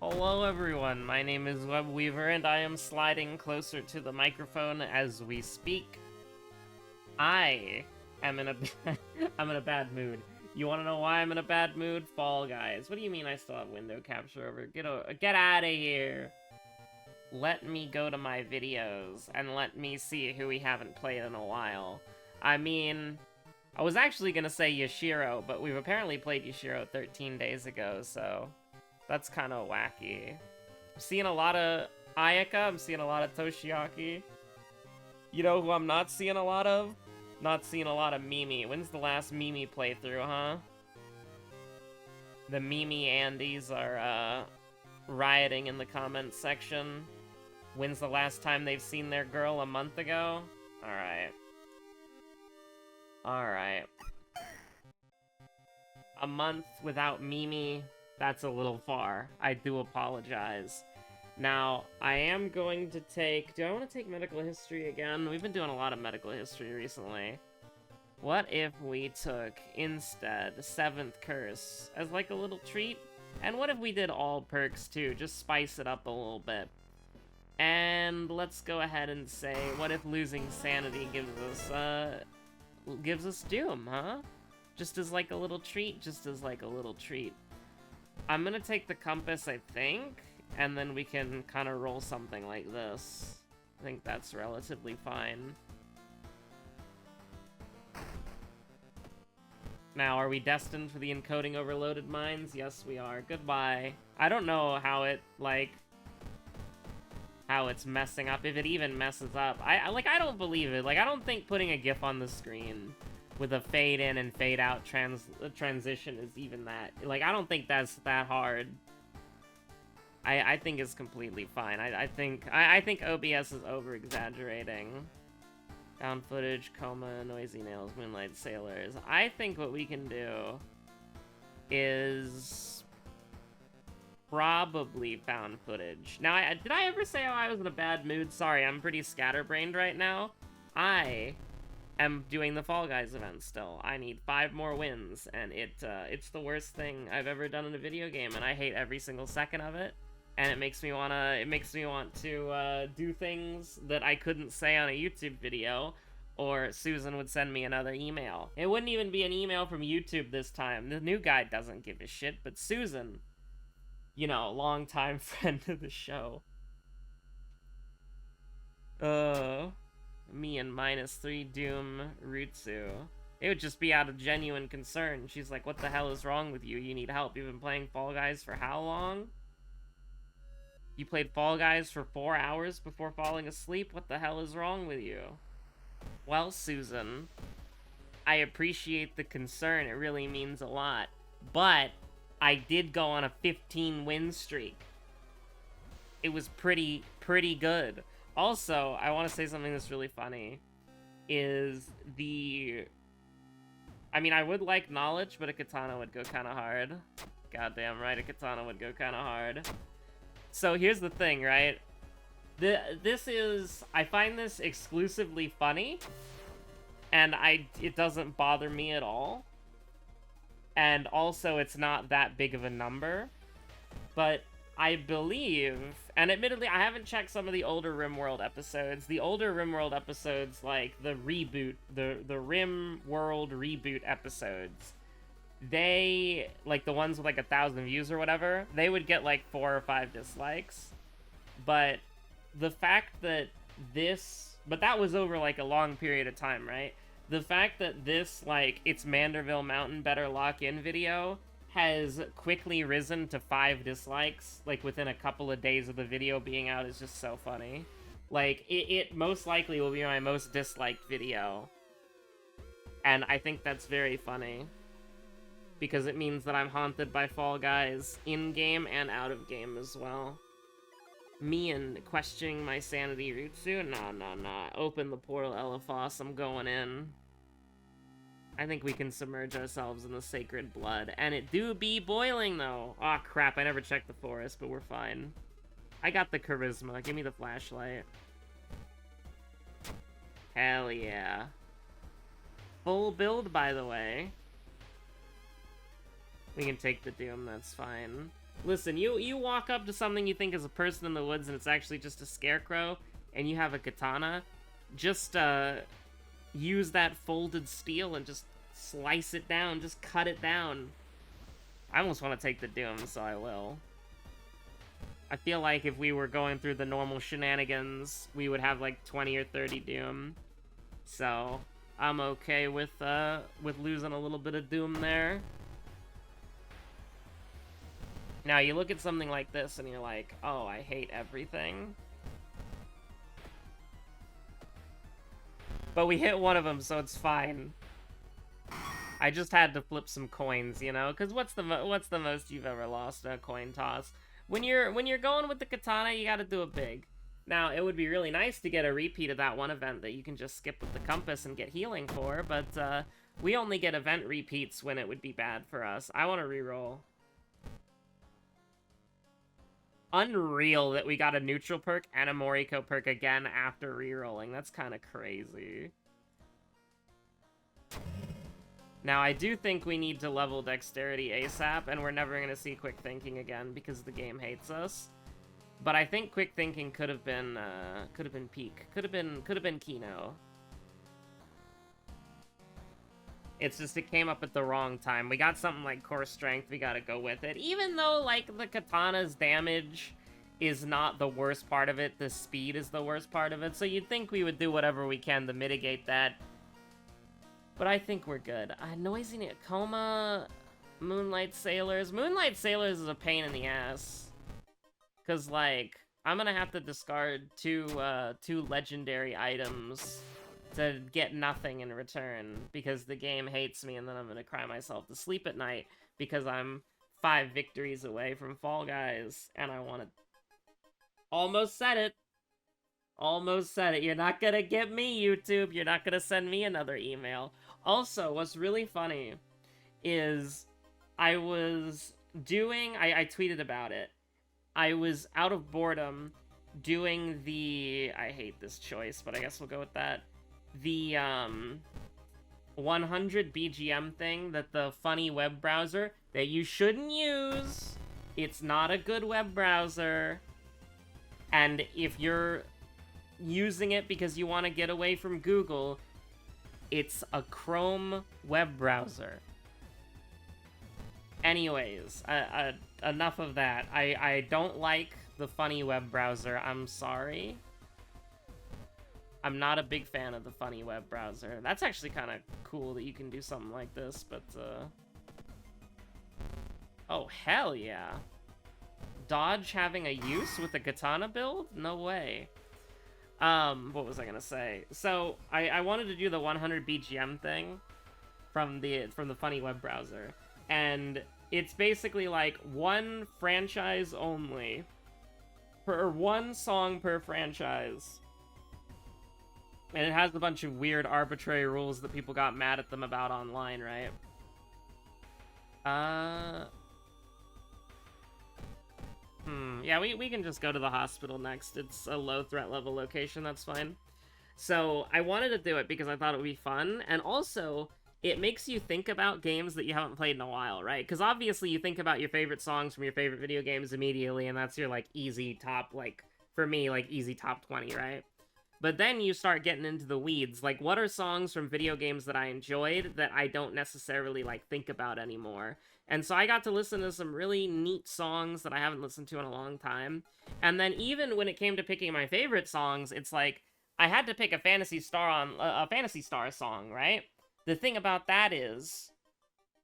Hello everyone, my name is Webweaver and I am sliding closer to the microphone as we speak. I am in a I'm in a bad mood. You wanna know why I'm in a bad mood? Fall Guys. What do you mean I still have window capture over? Get out of here! Let me go to my videos and let me see who we haven't played in a while. I mean, I was actually gonna say Yashiro, but we've apparently played Yashiro 13 days ago, so that's kind of wacky. I'm seeing a lot of Ayaka, I'm seeing a lot of Toshiaki. You know who I'm not seeing a lot of? Not seeing a lot of Mimi. When's the last Mimi playthrough, huh? The Mimi Andes are, rioting in the comments section. When's the last time they've seen their girl? A month ago? Alright. Alright. A month without Mimi, that's a little far. I do apologize. Now, I am going to take... Do I want to take medical history again? We've been doing a lot of medical history recently. What if we took, instead, 7th Curse as like a little treat? And what if we did all perks too? Just spice it up a little bit. And let's go ahead and say, what if losing sanity gives us Doom, huh? Just as like a little treat, I'm gonna take the compass, I think, and then we can kind of roll something like this. I think that's relatively fine. Now, are we destined for the encoding overloaded mines? Yes, we are. Goodbye. I don't know how it, like, how it's messing up, if it even messes up. I don't believe it. Like, I don't think putting a GIF on the screen with a fade in and fade out transition is even that. Like, I don't think that's that hard. I think it's completely fine. I think OBS is over-exaggerating. Found footage, coma, noisy nails, moonlight sailors. I think what we can do is probably found footage. Now, did I ever say I was in a bad mood? Sorry, I'm pretty scatterbrained right now. I am doing the Fall Guys event still. I need 5 more wins, and it's the worst thing I've ever done in a video game, and I hate every single second of it. And it makes me want to do things that I couldn't say on a YouTube video, or Susan would send me another email. It wouldn't even be an email from YouTube this time. The new guy doesn't give a shit, but Susan, you know, longtime friend of the show. Me and -3 Doom Rutsu. It would just be out of genuine concern. She's like, what the hell is wrong with you? You need help. You've been playing Fall Guys for how long? You played Fall Guys for 4 hours before falling asleep? What the hell is wrong with you? Well, Susan, I appreciate the concern. It really means a lot. But I did go on a 15-win streak. It was pretty good. Also, I want to say something that's really funny. I mean, I would like knowledge, but a katana would go kind of hard. Goddamn right, a katana would go kind of hard. So here's the thing, right? I find this exclusively funny, and it doesn't bother me at all. And also, it's not that big of a number. But I believe, and admittedly, I haven't checked some of the older RimWorld episodes. The older RimWorld episodes, like the reboot, the RimWorld reboot episodes, they, like the ones with like 1,000 views or whatever, they would get like 4 or 5 dislikes. But the fact that but that was over like a long period of time, right? The fact that this, like, it's Manderville Mountain Better Lock In video has quickly risen to 5 dislikes, like within a couple of days of the video being out, is just so funny. Like, it most likely will be my most disliked video. And I think that's very funny. Because it means that I'm haunted by Fall Guys in-game and out-of-game as well. Me and questioning my sanity Rutsu? Nah. Open the portal, Elephos. I'm going in. I think we can submerge ourselves in the sacred blood. And it do be boiling, though. Aw, crap. I never checked the forest, but we're fine. I got the charisma. Give me the flashlight. Hell yeah. Full build, by the way. We can take the Doom, that's fine. Listen, you walk up to something you think is a person in the woods and it's actually just a scarecrow, and you have a katana, just use that folded steel and just slice it down, just cut it down. I almost want to take the Doom, so I will. I feel like if we were going through the normal shenanigans, we would have like 20 or 30 Doom. So, I'm okay with losing a little bit of Doom there. Now, you look at something like this and you're like, oh, I hate everything. But we hit one of them, so it's fine. I just had to flip some coins, you know? Because what's the most you've ever lost in a coin toss? When you're going with the katana, you gotta do it big. Now, it would be really nice to get a repeat of that one event that you can just skip with the compass and get healing for, but we only get event repeats when it would be bad for us. I want to reroll. Unreal that we got a neutral perk and a Moriko perk again after rerolling. That's kind of crazy. Now, I do think we need to level dexterity ASAP, and we're never going to see quick thinking again because the game hates us. But I think quick thinking could have been peak. Could have been Kino. It's just it came up at the wrong time. We got something like core strength, we gotta go with it. Even though, like, the katana's damage is not the worst part of it, the speed is the worst part of it, so you'd think we would do whatever we can to mitigate that. But I think we're good. Noisy Coma, Moonlight Sailors. Moonlight Sailors is a pain in the ass. Cause, like, I'm gonna have to discard two legendary items to get nothing in return because the game hates me, and then I'm gonna cry myself to sleep at night because I'm 5 victories away from Fall Guys, and I want to... Almost said it. Almost said it. You're not gonna get me, YouTube. You're not gonna send me another email. Also, what's really funny is I was doing... I tweeted about it. I was out of boredom doing the... I hate this choice, but I guess we'll go with that. The 100 BGM thing that the funny web browser that you shouldn't use. It's not a good web browser. And if you're using it because you want to get away from Google, it's a Chrome web browser. Anyways, enough of that. I don't like the funny web browser. I'm sorry. I'm not a big fan of the funny web browser. That's actually kind of cool that you can do something like this, but, oh, hell yeah. Dodge having a use with the katana build? No way. What was I gonna say? So, I wanted to do the 100 BGM thing from the funny web browser. And it's basically like one franchise only. Or one song per franchise. And it has a bunch of weird arbitrary rules that people got mad at them about online, right? Yeah, we can just go to the hospital next. It's a low threat level location, that's fine. So, I wanted to do it because I thought it would be fun, and also, it makes you think about games that you haven't played in a while, right? Because obviously you think about your favorite songs from your favorite video games immediately, and that's your, like, easy top, like, for me, like, easy top 20, right? But then you start getting into the weeds, like, what are songs from video games that I enjoyed that I don't necessarily, like, think about anymore? And so I got to listen to some really neat songs that I haven't listened to in a long time. And then even when it came to picking my favorite songs, it's like, I had to pick a Phantasy Star song, right? The thing about that is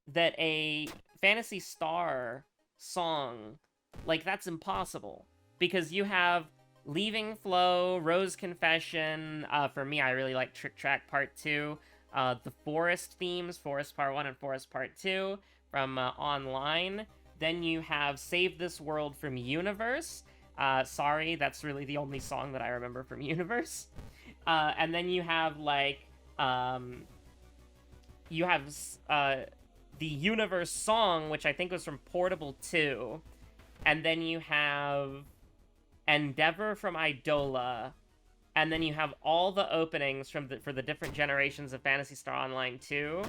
that a Phantasy Star song, like, that's impossible. Because you have Leaving Flow, Rose Confession, for me, I really like Trick Track Part 2, the Forest themes, Forest Part 1 and Forest Part 2 from Online. Then you have Save This World from Universe. Sorry, that's really the only song that I remember from Universe. And then you have, like, the Universe song, which I think was from Portable 2. And then you have Endeavor from Idola, and then you have all the openings for the different generations of Phantasy Star Online 2.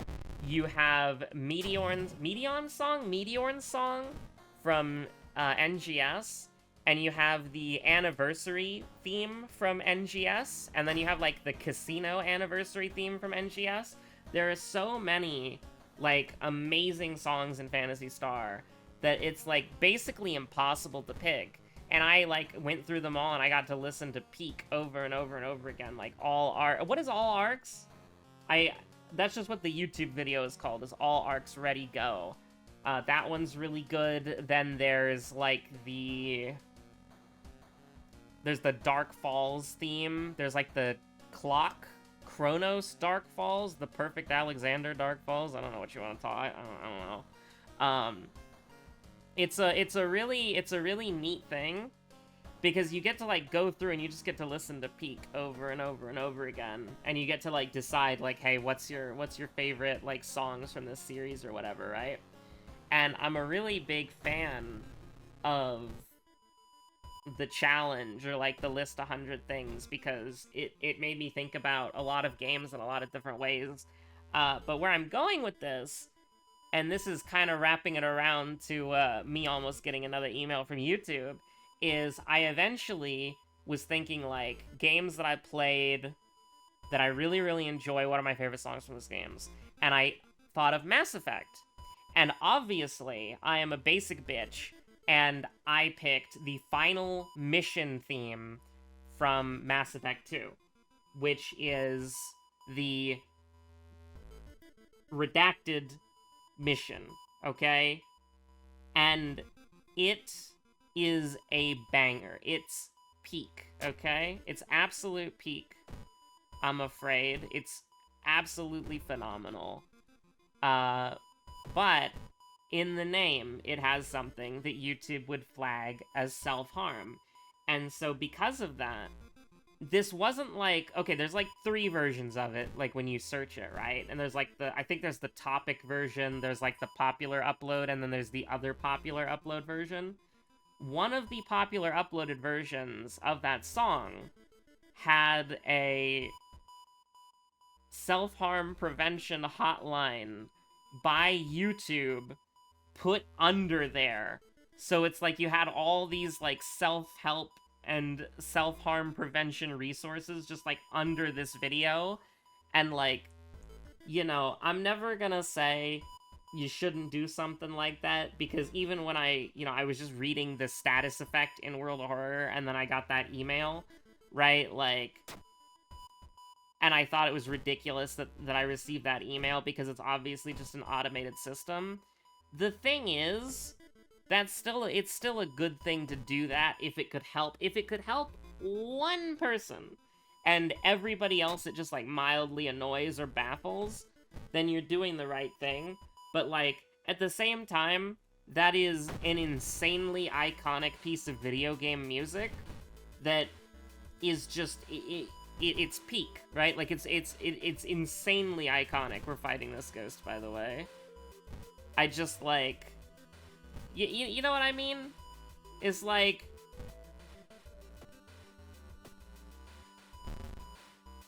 You have Meteorn's song from NGS, and you have the anniversary theme from NGS, and then you have, like, the casino anniversary theme from NGS. There are so many, like, amazing songs in Phantasy Star that it's, like, basically impossible to pick. And I, like, went through them all, and I got to listen to Peak over and over and over again, like, all arc. What is all arcs? That's just what the YouTube video is called, is All Arcs Ready Go. That one's really good. Then there's, like, there's the Dark Falls theme. There's, like, the Clock Chronos Dark Falls, the Perfect Alexander Dark Falls. I don't know what you want to talk. I don't know. It's a really neat thing, because you get to, like, go through and you just get to listen to Peak over and over and over again, and you get to, like, decide, like, hey, what's your favorite, like, songs from this series or whatever, right? And I'm a really big fan of the challenge, or, like, the list 100 things, because it made me think about a lot of games in a lot of different ways. But where I'm going with this, and this is kind of wrapping it around to me almost getting another email from YouTube, is I eventually was thinking, like, games that I played that I really, really enjoy, what are my favorite songs from those games? And I thought of Mass Effect. And obviously, I am a basic bitch, and I picked the final mission theme from Mass Effect 2, which is the redacted mission, okay? And it is a banger. It's peak, okay? It's absolute peak, I'm afraid. It's absolutely phenomenal. But in the name, it has something that YouTube would flag as self-harm. And so because of that, this wasn't like, okay, there's like 3 versions of it, like when you search it, right? And there's like I think there's the topic version, there's like the popular upload, and then there's the other popular upload version. One of the popular uploaded versions of that song had a self-harm prevention hotline by YouTube put under there. So it's like you had all these, like, self-help and self-harm prevention resources just, like, under this video. And, like, you know, I'm never gonna say you shouldn't do something like that, because even when I was just reading the status effect in World of Horror, and then I got that email, right, like, and I thought it was ridiculous that I received that email, because it's obviously just an automated system. The thing is, it's still a good thing to do that if it could help. If it could help one person, and everybody else it just, like, mildly annoys or baffles, then you're doing the right thing. But, like, at the same time, that is an insanely iconic piece of video game music that is just, it's peak, right? Like, it's insanely iconic. We're fighting this ghost, by the way. I just, like, you know what I mean? It's like,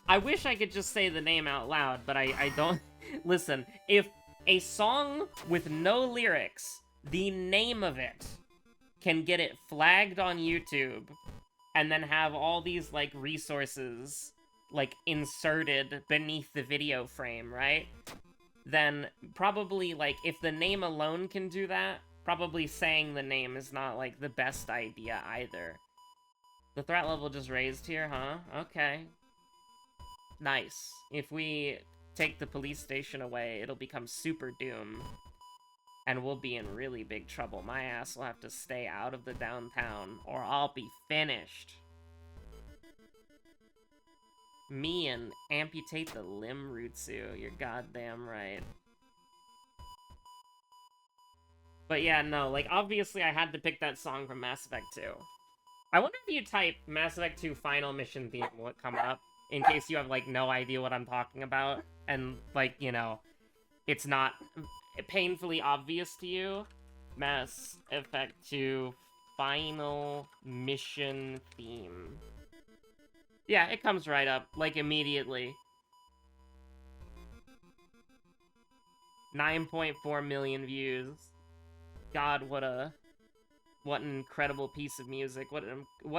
I wish I could just say the name out loud, but I don't. Listen, if a song with no lyrics, the name of it, can get it flagged on YouTube, and then have all these, like, resources, like, inserted beneath the video frame, right? Then probably, like, if the name alone can do that, probably saying the name is not, like, the best idea either. The threat level just raised here, huh? Okay. Nice. If we take the police station away, it'll become Super Doom. And we'll be in really big trouble. My ass will have to stay out of the downtown, or I'll be finished. Me and amputate the limb, Rutsu. You're goddamn right. But yeah, no, like, obviously I had to pick that song from Mass Effect 2. I wonder if you type Mass Effect 2 final mission theme, will it come up? In case you have, like, no idea what I'm talking about, and, like, you know, it's not painfully obvious to you. Mass Effect 2 final mission theme. Yeah, it comes right up, like, immediately. 9.4 million views. God, what a What an incredible piece of music. What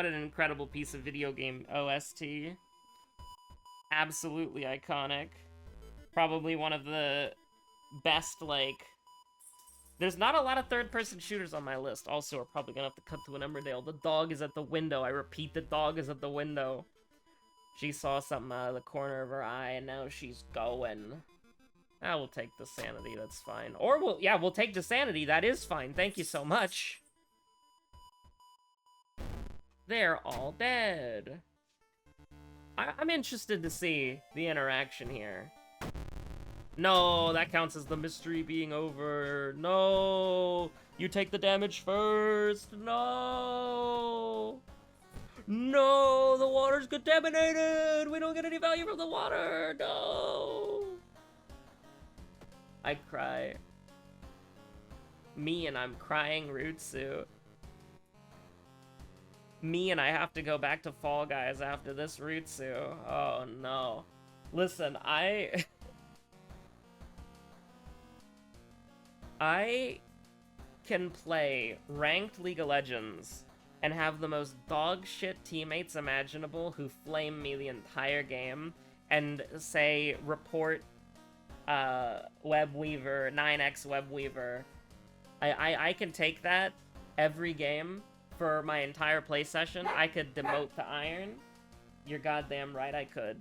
an incredible piece of video game OST. Absolutely iconic. Probably one of the best, like... There's not a lot of third-person shooters on my list. Also, we're probably gonna have to cut to an Emmerdale. The dog is at the window. I repeat, the dog is at the window. She saw something out of the corner of her eye, and now she's going. Ah, we'll take the sanity, that's fine. Or we'll take the sanity, that is fine. Thank you so much. They're all dead. I'm interested to see the interaction here. No, that counts as the mystery being over. No, you take the damage first. No. No, the water's contaminated. We don't get any value from the water. No. I cry. Me and I'm crying Rutsu. Me and I have to go back to Fall Guys after this Rutsu. Oh no. Listen, I can play ranked League of Legends and have the most dog shit teammates imaginable who flame me the entire game and say, report Webweaver, 9x Webweaver. I can take that every game for my entire play session. I could demote to Iron. You're goddamn right I could.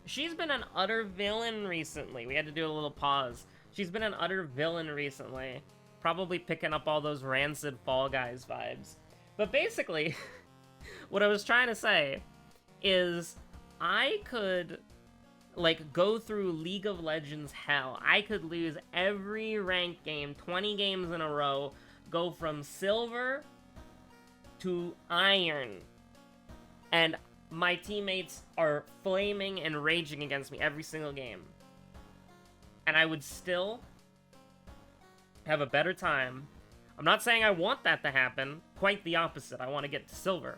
She's been an utter villain recently. We had to do a little pause. She's been an utter villain recently. Probably picking up all those rancid Fall Guys vibes. But basically, what I was trying to say is I could, like, go through League of Legends hell. I could lose every ranked game, 20 games in a row, go from silver to iron. And my teammates are flaming and raging against me every single game. And I would still have a better time. I'm not saying I want that to happen. Quite the opposite. I want to get to silver.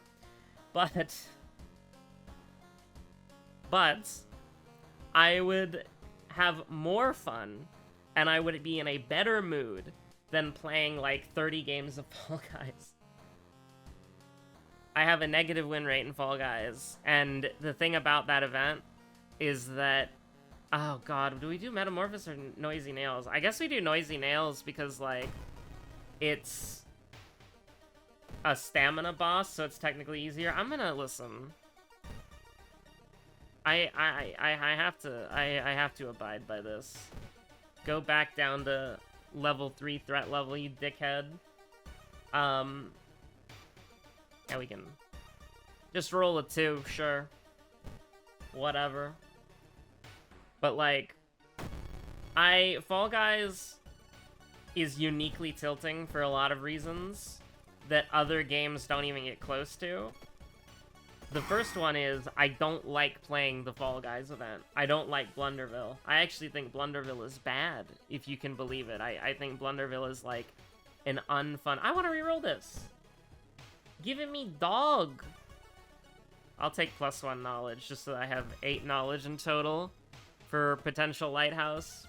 But I would have more fun, and I would be in a better mood than playing like 30 games of Fall Guys. I have a negative win rate in Fall Guys, and the thing about that event is that, oh god, do we do Metamorphosis or Noisy Nails? I guess we do Noisy Nails because, like, it's a stamina boss, so it's technically easier. I'm gonna listen. I have to abide by this. Go back down to level 3 threat level, you dickhead. Yeah, we can just roll a 2, sure. Whatever. But, like, Fall Guys is uniquely tilting for a lot of reasons that other games don't even get close to. The first one is, I don't like playing the Fall Guys event. I don't like Blunderville. I actually think Blunderville is bad, if you can believe it. I think Blunderville is, like, an unfun... I want to reroll this! Give it me dog! I'll take +1 knowledge, just so I have 8 knowledge in total for potential Lighthouse.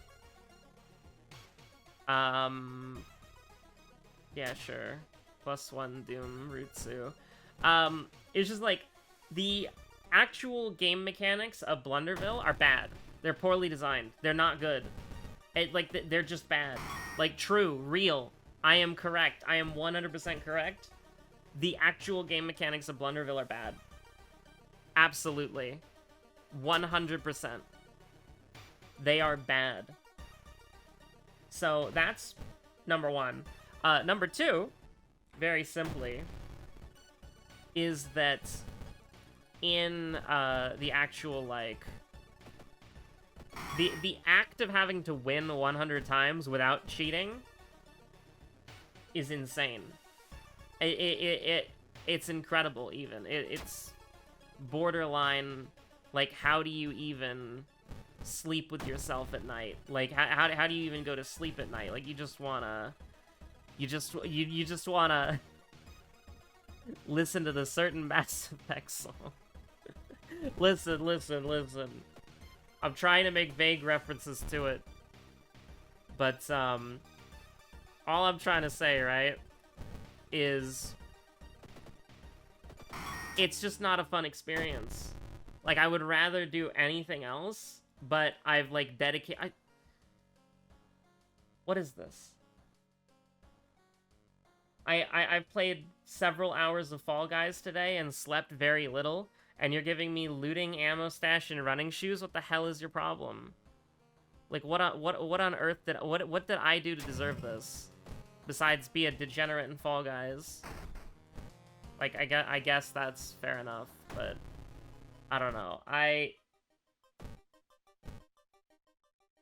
Yeah, sure. +1 Doom, Rutsu. It's just, like, the actual game mechanics of Blunderville are bad. They're poorly designed. They're not good. They're just bad. Like, true, real. I am correct. I am 100% correct. The actual game mechanics of Blunderville are bad. Absolutely. 100%. They are bad. So, that's number one. Number two, very simply, is that in the actual, like, the act of having to win 100 times without cheating is insane. It's incredible, even. It's borderline, like, how do you even sleep with yourself at night? Like, how do you even go to sleep at night? Like, you just wanna listen to the certain Mass Effect song. Listen. I'm trying to make vague references to it. But, All I'm trying to say, right, is it's just not a fun experience. Like, I would rather do anything else, but I've, like, dedicated... What is this? I've played several hours of Fall Guys today and slept very little, and you're giving me looting, ammo stash, and running shoes? What the hell is your problem? Like, what on earth what did I do to deserve this? Besides be a degenerate in Fall Guys. Like, I guess that's fair enough, but I don't know.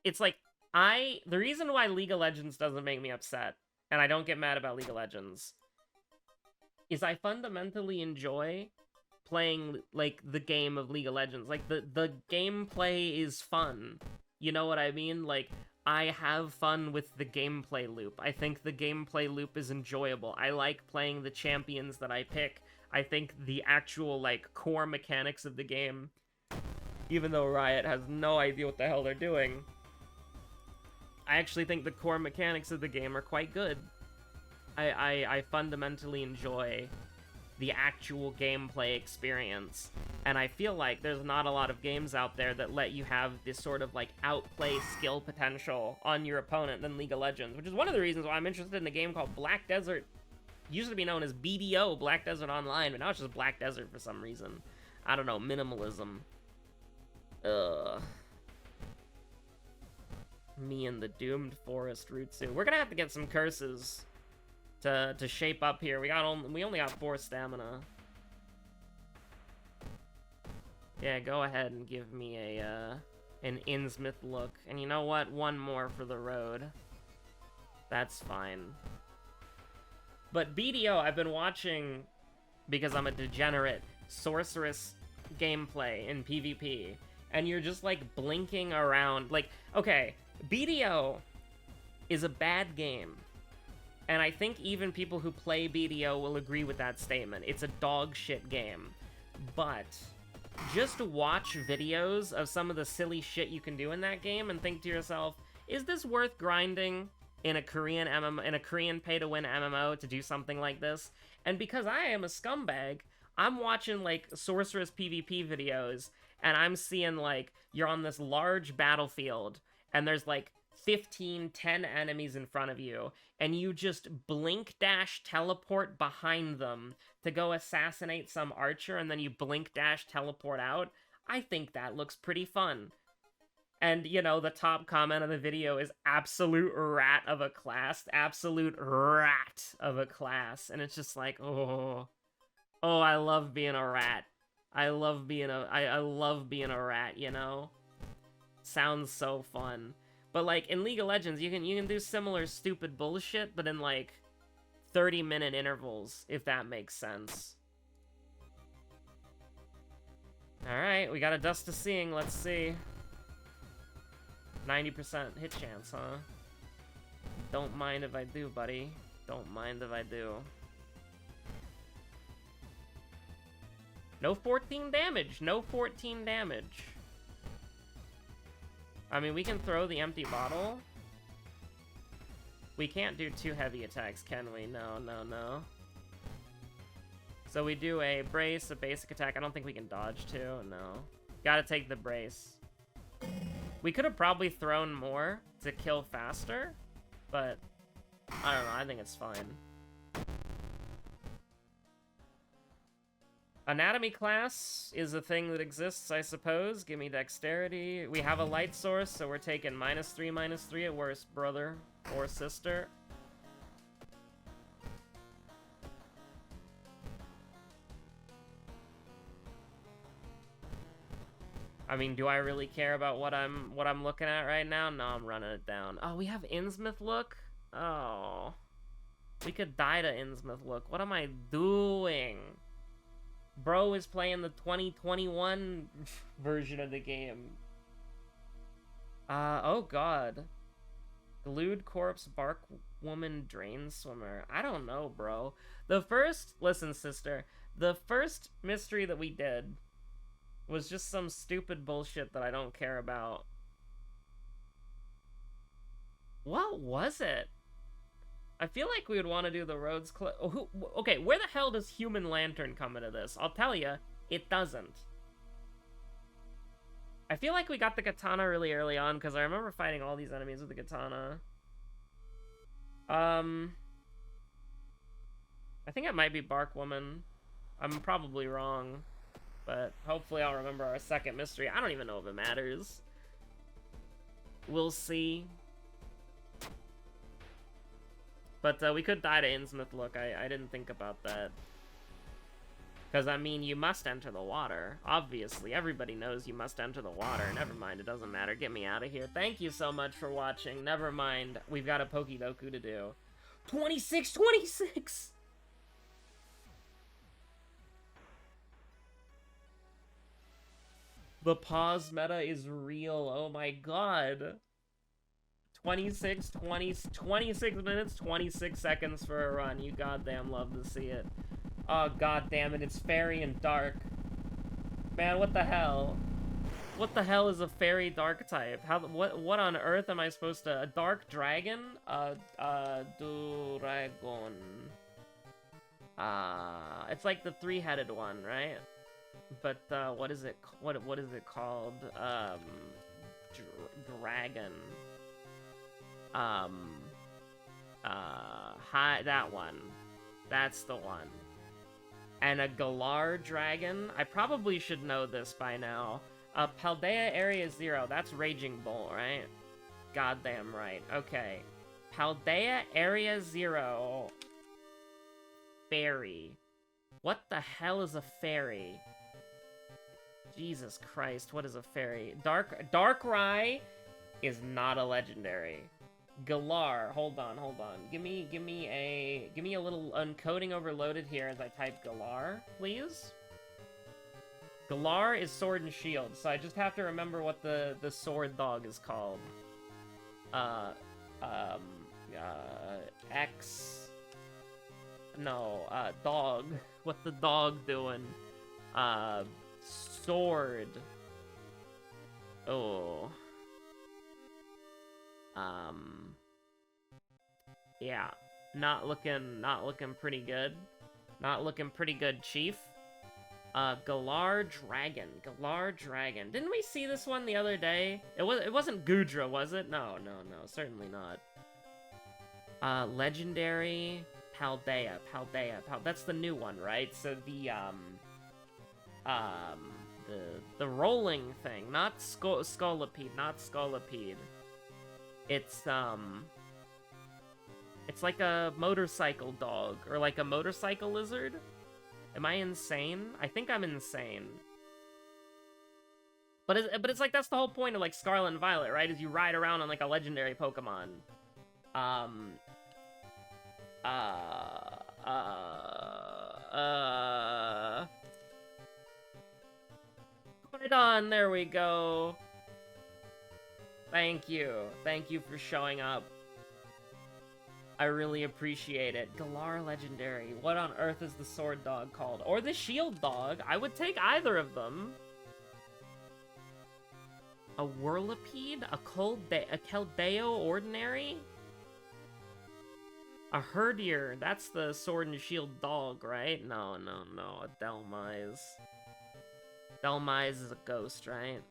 It's like, the reason why League of Legends doesn't make me upset, and I don't get mad about League of Legends, is I fundamentally enjoy playing, like, the game of League of Legends. Like, the gameplay is fun. You know what I mean? Like, I have fun with the gameplay loop. I think the gameplay loop is enjoyable. I like playing the champions that I pick. I think the actual, like, core mechanics of the game, even though Riot has no idea what the hell they're doing, I actually think the core mechanics of the game are quite good. I fundamentally enjoy the actual gameplay experience, and I feel like there's not a lot of games out there that let you have this sort of, like, outplay skill potential on your opponent than League of Legends, which is one of the reasons why I'm interested in a game called Black Desert. It used to be known as BDO, Black Desert Online, but now it's just Black Desert for some reason. I don't know, minimalism. Ugh. Me and the Doomed Forest Rutsu. We're gonna have to get some curses to shape up here. We only got 4 stamina. Yeah, go ahead and give me an Innsmouth look. And you know what? 1 more for the road. That's fine. But BDO, I've been watching, because I'm a degenerate, sorceress gameplay in PvP. And you're just, like, blinking around. Like, okay, BDO is a bad game. And I think even people who play BDO will agree with that statement. It's a dog shit game. But just watch videos of some of the silly shit you can do in that game and think to yourself, is this worth grinding in a Korean pay-to-win MMO to do something like this? And because I am a scumbag, I'm watching, like, Sorceress PvP videos, and I'm seeing, like, you're on this large battlefield, and there's, like, 10 enemies in front of you, and you just blink dash teleport behind them to go assassinate some archer, and then you blink dash teleport out. I think that looks pretty fun. And, you know, the top comment of the video is absolute rat of a class. Absolute rat of a class. And it's just like, oh, I love being a rat. I love being a rat, you know? Sounds so fun. But, like, in League of Legends, you can do similar stupid bullshit, but in, like, 30-minute intervals, if that makes sense. Alright, we got a Dust to Seeing, let's see. 90% hit chance, huh? Don't mind if I do, buddy. Don't mind if I do. No 14 damage! No 14 damage! I mean, we can throw the empty bottle. We can't do 2 heavy attacks, can we? No, no, no. So we do a brace, a basic attack. I don't think we can dodge too, no. Gotta take the brace. We could have probably thrown more to kill faster, but I don't know, I think it's fine. Anatomy class is a thing that exists, I suppose. Give me dexterity. We have a light source, so we're taking -3/-3 at worst, brother or sister. I mean, do I really care about what I'm looking at right now? No, I'm running it down. Oh, we have Innsmouth look? Oh. We could die to Innsmouth look. What am I doing? Bro is playing the 2021 version of the game. Oh god. Glued Corpse, Bark Woman, Drain Swimmer. I don't know, bro. Listen, sister. The first mystery that we did was just some stupid bullshit that I don't care about. What was it? I feel like we would want to do the roads okay, where the hell does Human Lantern come into this? I'll tell you, it doesn't. I feel like we got the katana really early on, because I remember fighting all these enemies with the katana. I think it might be Bark Woman. I'm probably wrong, but hopefully I'll remember our second mystery. I don't even know if it matters. We'll see. But we could die to Innsmouth Look. I didn't think about that. Because, I mean, you must enter the water. Obviously, everybody knows you must enter the water. Never mind, it doesn't matter. Get me out of here. Thank you so much for watching. Never mind, we've got a Pokidoku to do. 26! The pause meta is real. Oh my god. 26 minutes, 26 seconds for a run. You goddamn love to see it. Oh, goddamn it, it's fairy and dark. Man, what the hell? What the hell is a fairy dark type? What on earth am I supposed to... A dark dragon? Dragon. It's like the three-headed one, right? But, what is it called? Dragon. That one. That's the one. And a Galar dragon. I probably should know this by now. Paldea Area 0. That's Raging Bull, right? Goddamn right. Okay. Paldea Area 0. Fairy. What the hell is a fairy? Jesus Christ, what is a fairy? Darkrai is not a legendary. Galar, hold on. Give me a little encoding overloaded here as I type Galar, please. Galar is Sword and Shield, so I just have to remember what the sword dog is called. Dog. What the dog doing? Sword. Oh. Yeah. Not looking pretty good. Not looking pretty good, Chief. Galar Dragon. Didn't we see this one the other day? It wasn't Gudra, was it? No, certainly not. Legendary Paldea. That's the new one, right? So the rolling thing, not Scolipede. It's like a motorcycle dog, or like a motorcycle lizard. Am I insane? I think I'm insane. But it's like, that's the whole point of like Scarlet and Violet, right? Is you ride around on like a legendary Pokemon. Right on, there we go. Thank you for showing up. I really appreciate it. Galar Legendary. What on earth is the Sword Dog called? Or the Shield Dog? I would take either of them. A Whirlipede? A Keldeo Ordinary? A Herdier. That's the Sword and Shield Dog, right? No. A Delmise. Delmise is a ghost, right?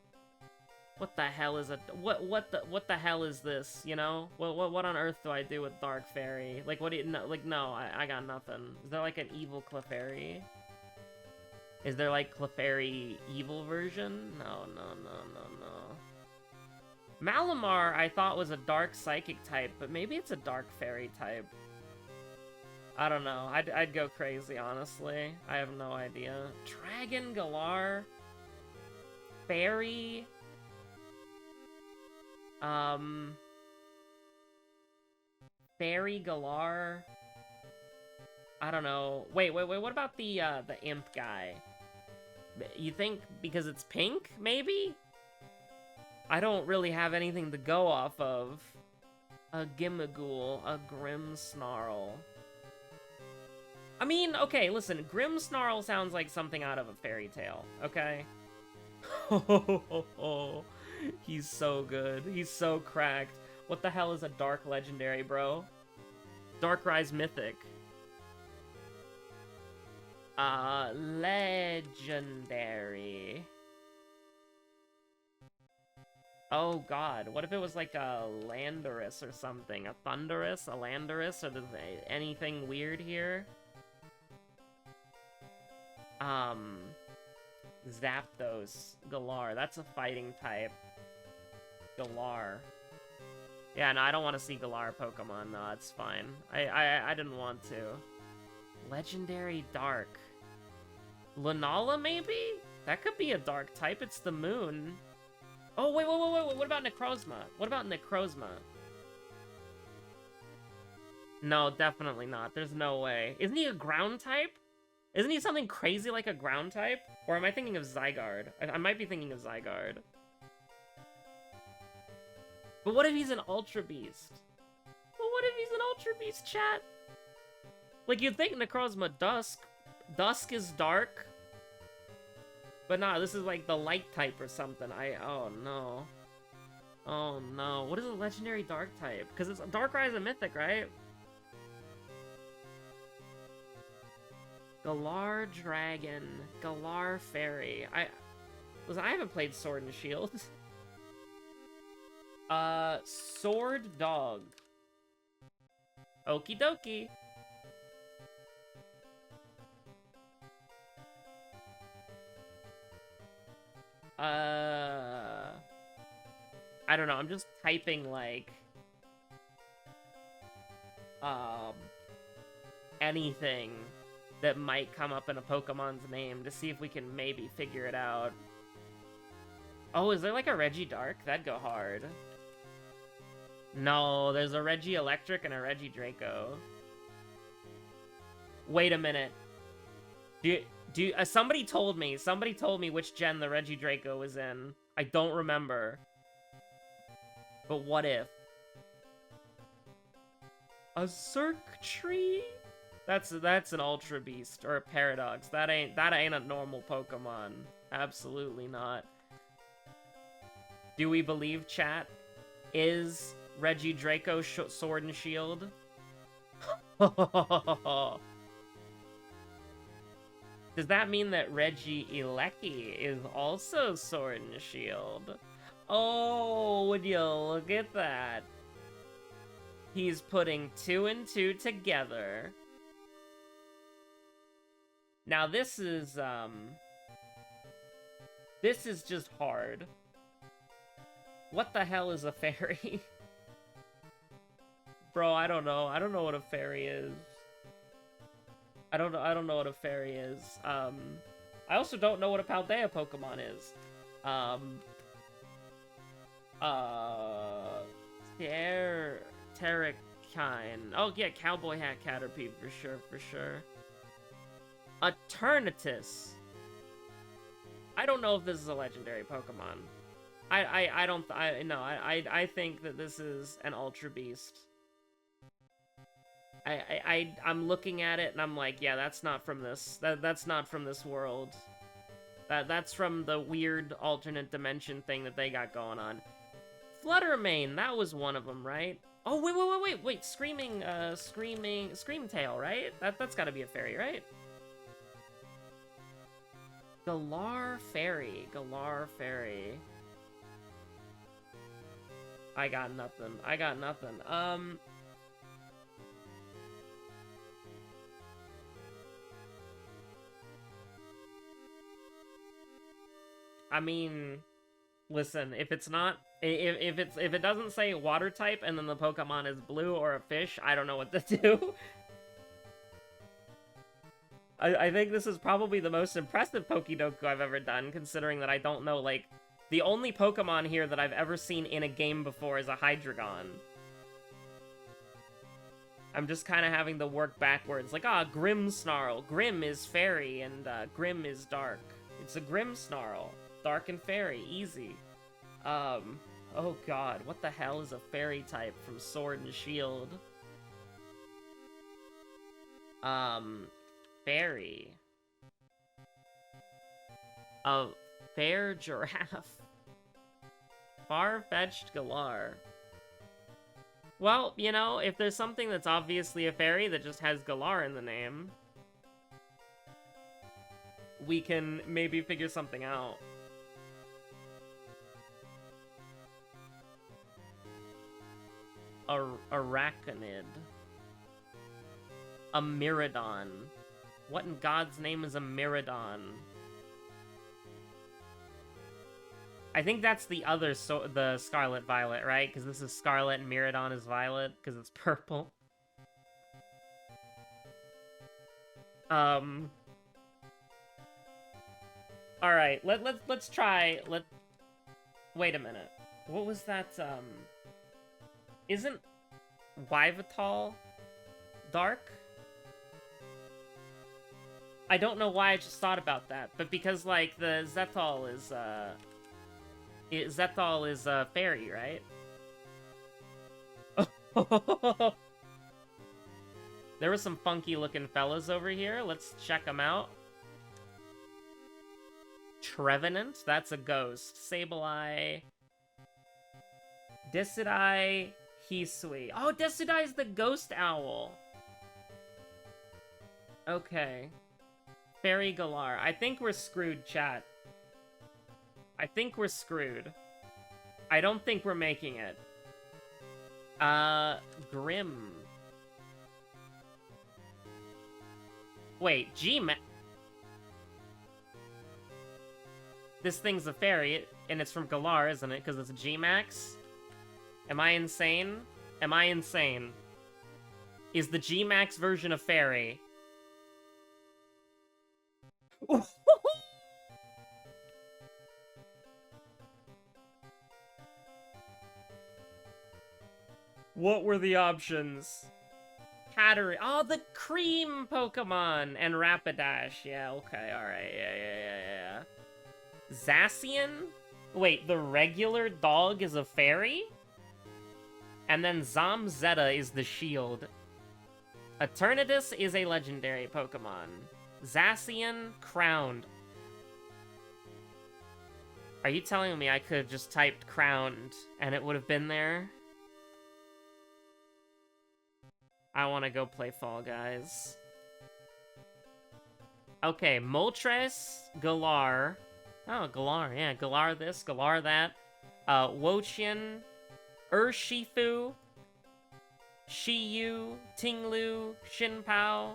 What the hell is what the hell is this, you know? What on earth do I do with Dark Fairy? Like, what do you... No, like, no, I got nothing. Is there, like, an evil Clefairy? Is there, like, Clefairy evil version? No. Malamar, I thought, was a Dark Psychic type, but maybe it's a Dark Fairy type. I don't know. I'd go crazy, honestly. I have no idea. Dragon, Galar... Fairy... Fairy Galar. I don't know. Wait, what about the imp guy? You think because it's pink, maybe? I don't really have anything to go off of. A Gimmighoul, a Grimmsnarl. I mean, okay, listen, Grimmsnarl sounds like something out of a fairy tale, okay? He's so good. He's so cracked. What the hell is a dark legendary, bro? Darkrise Mythic. Legendary. Oh god, what if it was like a Landorus or something? A Thunderous? A Landorus? Or anything weird here? Zapdos. Galar. That's a fighting type. Galar. Yeah, no, I don't want to see Galar Pokemon. No, it's fine. I didn't want to. Legendary Dark. Lunala, maybe? That could be a dark type. It's the moon. Oh, wait. What about Necrozma? What about Necrozma? No, definitely not. There's no way. Isn't he a ground type? Isn't he something crazy like a ground type? Or am I thinking of Zygarde? I might be thinking of Zygarde. But what if he's an Ultra Beast? But what if he's an Ultra Beast, chat? Like, you'd think Necrozma Dusk. Dusk is dark. But nah, this is like the light type or something. Oh no. Oh no. What is a legendary dark type? Because it's Darkrai is a mythic, right? Galar Dragon. Galar Fairy. Listen, I haven't played Sword and Shield. Sword Dog. Okie dokie. I don't know, I'm just typing, like, anything that might come up in a Pokemon's name to see if we can maybe figure it out. Oh, is there, like, a Regidark? That'd go hard. No, there's a Regielektric and a Regidraco. Wait a minute. Somebody told me which gen the Regidraco was in. I don't remember. But what if? A Xurkitree? That's an Ultra Beast or a Paradox. That ain't a normal Pokemon. Absolutely not. Do we believe, chat? Is Regidraco Sword and Shield? Does that mean that Regieleki is also Sword and Shield? Oh, would you look at that? He's putting 2 and 2 together. Now this is just hard. What the hell is a fairy? Bro, I don't know. I don't know what a fairy is. I don't know what a fairy is. I also don't know what a Paldea Pokemon is. Terrakine. Oh yeah, Cowboy Hat Caterpie for sure. Eternatus. I don't know if this is a legendary Pokemon. I think that this is an Ultra Beast. I'm looking at it and I'm like, yeah, that's not from this. That's not from this world. That's from the weird alternate dimension thing that they got going on. Fluttermane, that was one of them, right? Oh, wait, Screamtail, right? That's gotta be a fairy, right? Galar Fairy. I got nothing. I mean, listen, if it's not, if it doesn't say water type and then the Pokemon is blue or a fish, I don't know what to do. I think this is probably the most impressive Pokédoku I've ever done, considering that I don't know, like, the only Pokemon here that I've ever seen in a game before is a Hydreigon. I'm just kind of having to work backwards, like, Grimmsnarl. Grim is fairy, and Grim is dark. It's a Grimmsnarl. Dark and fairy, easy. Oh god, what the hell is a fairy type from Sword and Shield? Fairy. A fair giraffe. Far-fetched Galar. Well, you know, if there's something that's obviously a fairy that just has Galar in the name, we can maybe figure something out. Arachnid. A Miradon. What in God's name is a Miradon? I think that's the other, the Scarlet Violet, right? Because this is Scarlet and Miradon is Violet, because it's purple. Alright, let's try, wait a minute. What was that, isn't Wyvatal dark? I don't know why I just thought about that, but because, like, the Zethal is, Zethal is a fairy, right? There were some funky-looking fellas over here. Let's check them out. Trevenant, that's a ghost. Sableye. Decidai, Hisui. Oh, Decidai is the ghost owl. Okay. Fairy Galar. I think we're screwed, chat. I think we're screwed. I don't think we're making it. Grim. Wait, G-Max. This thing's a fairy, and it's from Galar, isn't it? Because it's a G-Max? Am I insane? Am I insane? Is the G-Max version of fairy? What were the options? Hattery. Oh, the cream Pokemon! And Rapidash. Yeah, okay, alright. Yeah. Zacian? Wait, the regular dog is a fairy? And then Zamzetta is the shield. Eternatus is a legendary Pokemon. Zacian, crowned. Are you telling me I could have just typed crowned and it would have been there? I want to go play Fall Guys. Okay, Moltres, Galar. Oh, Galar, yeah. Galar this, Galar that. Wochian, Urshifu, Shiyu, Tinglu, Shinpao.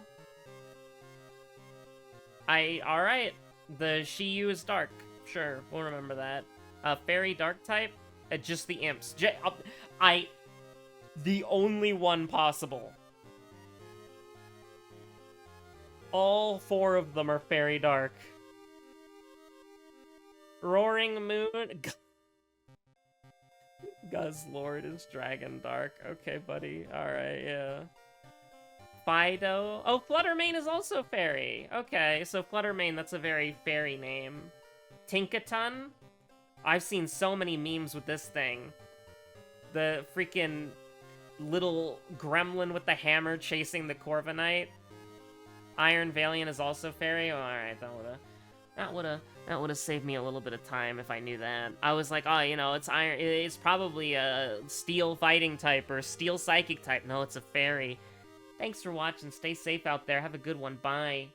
Alright. The Shiyu is dark. Sure, we'll remember that. Fairy dark type? Just the imps. The only one possible. All 4 of them are fairy dark. Roaring Moon. Guzzlord is dragon dark. Okay, buddy. Alright, yeah. Fido. Oh, Fluttermane is also fairy. Okay, so Fluttermane, that's a very fairy name. Tinkaton. I've seen so many memes with this thing. The freaking little gremlin with the hammer chasing the Corviknight. Iron Valiant is also fairy. Oh, alright, that would've saved me a little bit of time if I knew that. I was like, oh, you know, it's iron. It's probably a steel fighting type or steel psychic type. No, it's a fairy. Thanks for watching. Stay safe out there. Have a good one. Bye.